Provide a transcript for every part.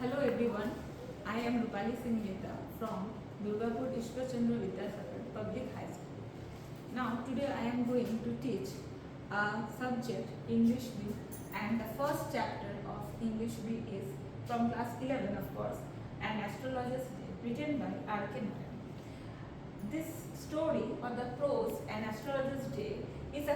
Hello everyone, I am Rupali Singh Mehta from Durgapur Ishwar Chandra Vidyasagar Public High School. Now today I am going to teach a subject English B, and the first chapter of English B is from class 11 of course, An Astrologer's Day, written by R.K. Narayan. This story or the prose An Astrologer's Day is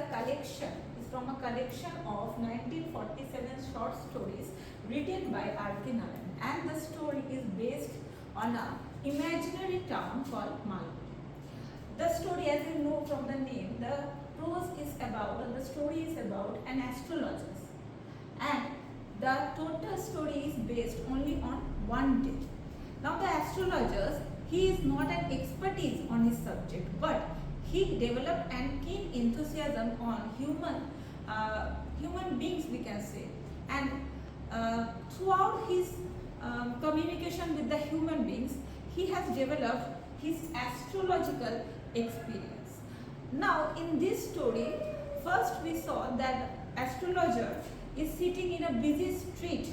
from a collection of 1947 short stories written by R.K. Narayan, and the story is based on an imaginary town called Malgudi. The story, as you know from the name, the story is about an astrologer, and the total story is based only on one day. Now the astrologer, he is not an expertise on his subject, but he developed an keen enthusiasm on human beings, we can say, and throughout his communication with the human beings, he has developed his astrological experience. Now in this story, first we saw that astrologer is sitting in a busy street,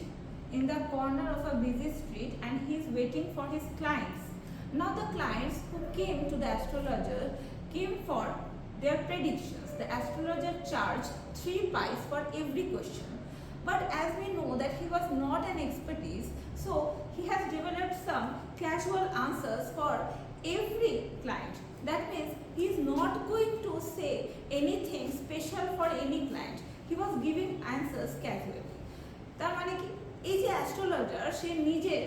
in the corner of a busy street, and he is waiting for his clients. Now the clients who came to the astrologer came for their predictions. The astrologer charged 3 pies for every question. But as we know that he was not an expertise, so he has developed some casual answers for every client. That means he is not going to say anything special for any client. He was giving answers casually. তার মানে কি, এই যে astrologer সে নিজের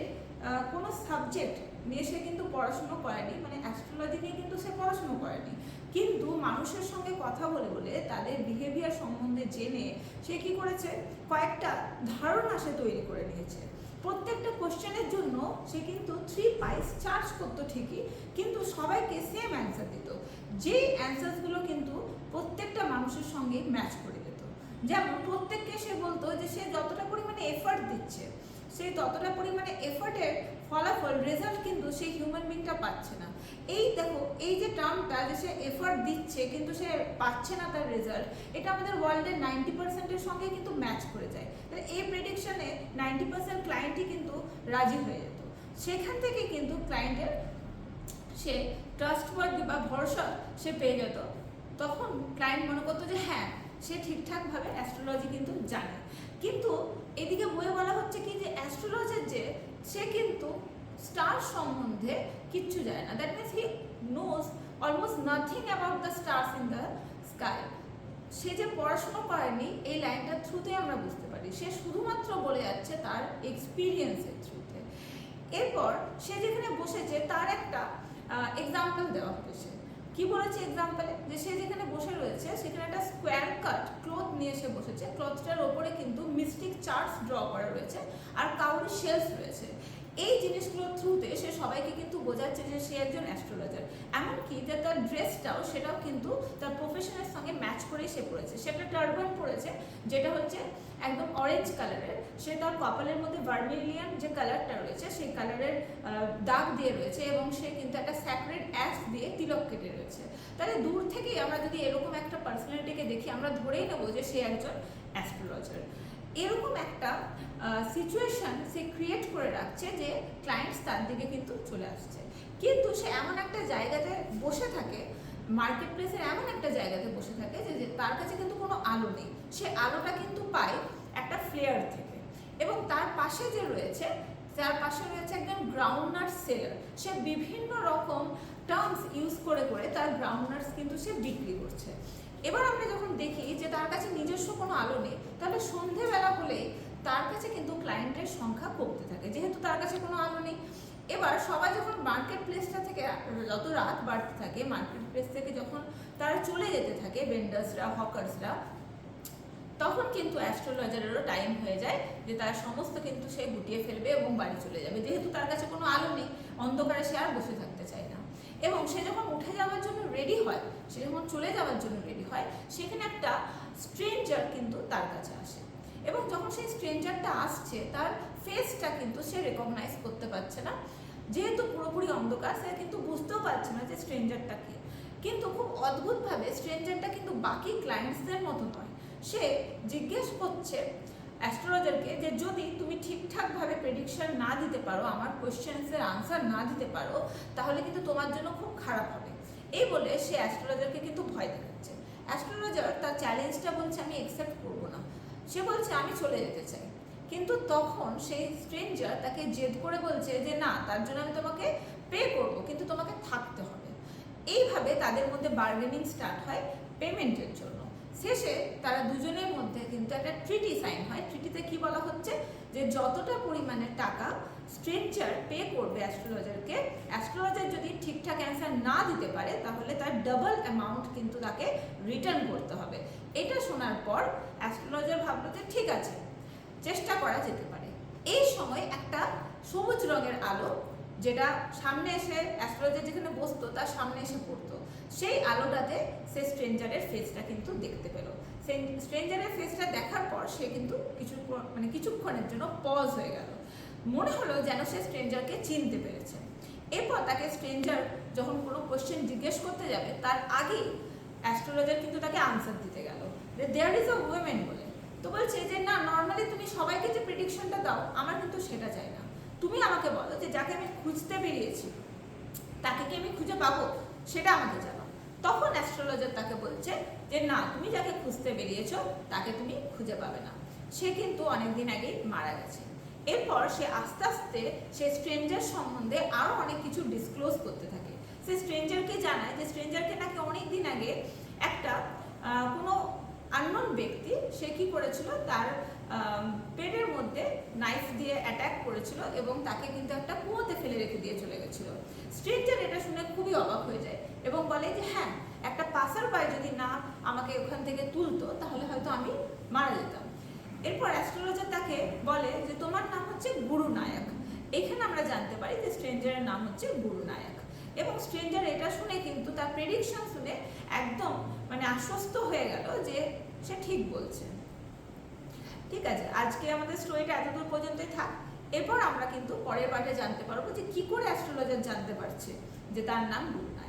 কোনো subject নিয়ে সে কিন্তু পড়াশোনা করেনি, মানে অ্যাস্ট্রোলজি নিয়ে কিন্তু সে পড়াশোনা করেনি, কিন্তু মানুষের সঙ্গে কথা বলে বলে তাদের বিহেভিয়ার সম্বন্ধে জেনে সে কি করেছে, কয়েকটা ধারণা সে তৈরি করে নিয়েছে। প্রত্যেকটা কোশ্চেনের জন্য সে কিন্তু 3 পাইস চার্জ করতো ঠিকই, কিন্তু সবাইকে সেম অ্যান্সার দিত, যে অ্যান্সারসগুলো কিন্তু প্রত্যেকটা মানুষের সঙ্গে ম্যাচ করে যেত। যেমন প্রত্যেককে সে বলতো যে সে যতটা পরিমাণে এফর্ট দিচ্ছে, সেই ততটা পরিমাণে এফর্টের ফলাফল রেজাল্ট কিন্তু সেই হিউম্যান বিংটা পাচ্ছে না। এই দেখো, এই যে টার্মটা যে সে এফর্ট দিচ্ছে কিন্তু সে পাচ্ছে না তার রেজাল্ট, এটা আমাদের ওয়ার্ল্ডের 90%-এর সঙ্গে কিন্তু ম্যাচ করে যায়। তাহলে এই প্রেডিকশনে 90% ক্লায়েন্টই কিন্তু রাজি হয়ে যেত। সেখান থেকে কিন্তু ক্লায়েন্টের সে ট্রাস্টওয়ার্দি বা ভরসা সে পেয়ে যেত। তখন ক্লায়েন্ট মনে করতো যে হ্যাঁ, সে ঠিকঠাকভাবে অ্যাস্ট্রোলজি কিন্তু জানে। কিন্তু এদিকে বইয়ে বলা হচ্ছে কি, যে অ্যাস্ট্রোলজার যে সে কিন্তু স্টার সম্বন্ধে কিচ্ছু জানে না। That means he knows almost nothing about the stars in the sky. সে যে পড়াশোনা করেনি, এই লাইনটার থ্রুতে আমরা বুঝতে পারি। সে শুধুমাত্র বলে যাচ্ছে তার এক্সপিরিয়েন্সের থ্রুতে। এরপর সে যেখানে বসেছে তার একটা এক্সাম্পল দেওয়া হয়েছে। কি বলেছে এক্সাম্পলে, যে সে যেখানে বসে রয়েছে সেখানে একটা স্কোয়ার কাট ক্লথ নিয়ে সে বসেছে। ক্লথটার ওপরে কিন্তু মিস্টিক চার্টস ড্র করা রয়েছে আর কাউরি শেলস রয়েছে। এই জিনিসগুলোর থ্রুতে সে সবাইকে কিন্তু বোঝাচ্ছে যে সে একজন অ্যাস্ট্রোলজার। এমনকি যে তার ড্রেসটাও, সেটাও কিন্তু তার প্রফেশনের সঙ্গে ম্যাচ করেই সে পরেছে। সেটা টার্বান পরেছে, যেটা হচ্ছে একদম অরেঞ্জ কালারের। সে তার কপালের মধ্যে ভার্মিলিয়ান যে কালারটা রয়েছে সেই কালারের দাগ দিয়ে রয়েছে, এবং সে কিন্তু একটা স্যাক্রেড অ্যাশ দিয়ে তিলক কেটে রয়েছে। তাহলে দূর থেকেই আমরা যদি এরকম একটা পার্সোনালিটিকে দেখি, আমরা ধরেই নেবো যে সে একজন অ্যাস্ট্রোলজার। এরকম একটা সিচুয়েশন সে ক্রিয়েট করে রাখছে যে ক্লায়েন্টস তার দিকে কিন্তু চলে আসছে। কিন্তু সে এমন একটা জায়গাতে বসে থাকে, মার্কেট প্লেসের এমন একটা জায়গাতে বসে থাকে যে তার কাছে কিন্তু কোনো আলো নেই। সে আলোটা কিন্তু পায় একটা ফ্লেয়ার থেকে, এবং তার পাশে যে রয়েছে, তার পাশে রয়েছে একজন গ্রাউন্ডনাট সেলার। সে বিভিন্ন রকম টার্মস ইউজ করে করে তার গ্রাউন্ডনাটস কিন্তু সে বিক্রি করছে। এবার আমরা যখন দেখি যে তার কাছে নিজস্ব কোনো আলো নেই, তাহলে সন্ধেবেলা হলেই তার কাছে কিন্তু ক্লায়েন্টের সংখ্যা কমতে থাকে, যেহেতু তার কাছে কোনো আলো নেই। এবার সবাই যখন মার্কেট প্লেসটা থেকে, যত রাত বাড়তে থাকে, মার্কেট প্লেস থেকে যখন তারা চলে যেতে থাকে, ভেন্ডার্সরা, হকার্সরা, তখন কিন্তু অ্যাস্ট্রোলজারেরও টাইম হয়ে যায় যে তার সমস্ত কিন্তু সে গুটিয়ে ফেলবে এবং বাড়ি চলে যাবে, যেহেতু তার কাছে কোনো আলো নেই। অন্ধকারে সে আর বসে থাকতে চায় না। এবং সে যখন উঠে যাওয়ার জন্য রেডি হয়, সে যখন চলে যাওয়ার জন্য রেডি হয়, সেখানে একটা স্ট্রেঞ্জার কিন্তু তার কাছে আসে। এবং যখন সেই স্ট্রেঞ্জারটা আসছে, তার ফেসটা কিন্তু সে রেকগনাইজ করতে পারছে না, যেহেতু পুরোপুরি অন্ধকার। সে কিন্তু বুঝতেও পারছে না যে স্ট্রেঞ্জারটা কে। কিন্তু খুব অদ্ভুতভাবে স্ট্রেঞ্জারটা কিন্তু বাকি ক্লায়েন্টসদের মতো নয়। সে জিজ্ঞেস করছে অ্যাস্ট্রোলজারকে যে যদি তুমি ঠিকঠাকভাবে প্রেডিকশন না দিতে পারো, আমার কোয়েশ্চেন্সের আনসার না দিতে পারো, তাহলে কিন্তু তোমার জন্য খুব খারাপ হবে। এই বলে সে অ্যাস্ট্রোলজারকে কিন্তু ভয় দেখাচ্ছে। অ্যাস্ট্রোলজার তার চ্যালেঞ্জটা বলছে আমি অ্যাকসেপ্ট করবো না, সে বলছে আমি চলে যেতে চাই। কিন্তু তখন সেই স্ট্রেঞ্জার তাকে জেদ করে বলছে যে না, তার জন্য আমি তোমাকে পে করবো, কিন্তু তোমাকে থাকতে হবে। এইভাবে তাদের মধ্যে বার্গেনিং স্টার্ট হয় পেমেন্টের জন্য। শেষে তারা দুজনের মধ্যে কিন্তু একটা ট্রিটি সাইন হয়। ট্রিটিতে কি বলা হচ্ছে যে যতটা পরিমাণে টাকা স্ট্রেঞ্জার পে করবে অ্যাস্ট্রোলজারকে, অ্যাস্ট্রোলজার যদি ঠিকঠাক অ্যান্সার না দিতে পারে তাহলে তার ডাবল অ্যামাউন্ট কিন্তু তাকে রিটার্ন করতে হবে। এটা শোনার পর অ্যাস্ট্রোলজার ভাবলো যে ঠিক আছে, চেষ্টা করা যেতে পারে। এই সময় একটা সবুজ রঙের আলো, যেটা সামনে এসে অ্যাস্ট্রোলজার যেখানে বসতো তার সামনে এসে পড়তো, সেই আলোটাতে সে স্ট্রেঞ্জারের ফেসটা কিন্তু দেখতে পেল। সেই স্ট্রেঞ্জারের ফেসটা দেখার পর সে কিন্তু কিছুক্ষণের জন্য পজ হয়ে গেল। মনে হলো যেন সে স্ট্রেঞ্জারকে চিনতে পেরেছে। এরপর তাকে স্ট্রেঞ্জার যখন কোনো কোয়েশ্চেন জিজ্ঞেস করতে যাবে তার আগেই অ্যাস্ট্রোলজার কিন্তু তাকে আনসার দিতে গেল যে দেয়ার ইজ আ উইমেন বলে। তো বলছে যে না, নর্মালি তুমি সবাইকে যে প্রেডিকশনটা দাও আমার কিন্তু সেটা চাই না, তুমি আমাকে বলো যে যাকে আমি খুঁজতে বেরিয়েছি তাকে কি আমি খুঁজে পাবো, সেটা আমাকে জানাও। তখন অ্যাস্ট্রোলজার তাকে বলছে যে না, তুমি যাকে খুঁজতে বেরিয়েছো তাকে তুমি খুঁজে পাবে না, সে কিন্তু অনেকদিন আগেই মারা গেছে। এরপর সে আস্তে আস্তে সে স্ট্রেঞ্জার সম্বন্ধে আরও অনেক কিছু ডিসক্লোজ করতে থাকে। সে স্ট্রেঞ্জারকে জানায় যে স্ট্রেঞ্জারকে নাকি অনেকদিন আগে একটা কোনো আননোন ব্যক্তি সে কি করেছিল, তার পেটের মধ্যে নাইফ দিয়ে অ্যাটাক করেছিল এবং তাকে কিন্তু একটা কুয়োতে ফেলে রেখে দিয়ে চলে গেছিল। স্ট্রেঞ্জার এটা শুনে খুবই অবাক হয়ে যায় এবং বলে যে হ্যাঁ, একটা পাসার বাই যদি না আমাকে ওখান থেকে তুলতো তাহলে হয়তো আমি মারা যেতাম। এরপর অ্যাস্ট্রোলজার তাকে বলে যে তোমার নাম হচ্ছে গুরু নায়ক। এখানে আমরা জানতে পারি যে স্ট্রেঞ্জারের নাম হচ্ছে গুরু নায়ক। এবং স্ট্রেঞ্জার এটা শুনে কিন্তু তার প্রেডিকশন শুনে একদম আশ্বস্ত হয়ে গেল যে সে ঠিক বলছে। ঠিক আছে, আজকে আমাদের স্টোরিটা এতদূর পর্যন্তই থাক। এরপর আমরা কিন্তু পরের পার্টে জানতে পারবো যে কি করে অ্যাস্ট্রোলজার জানতে পারছে যে তার নাম গুরু নায়ক।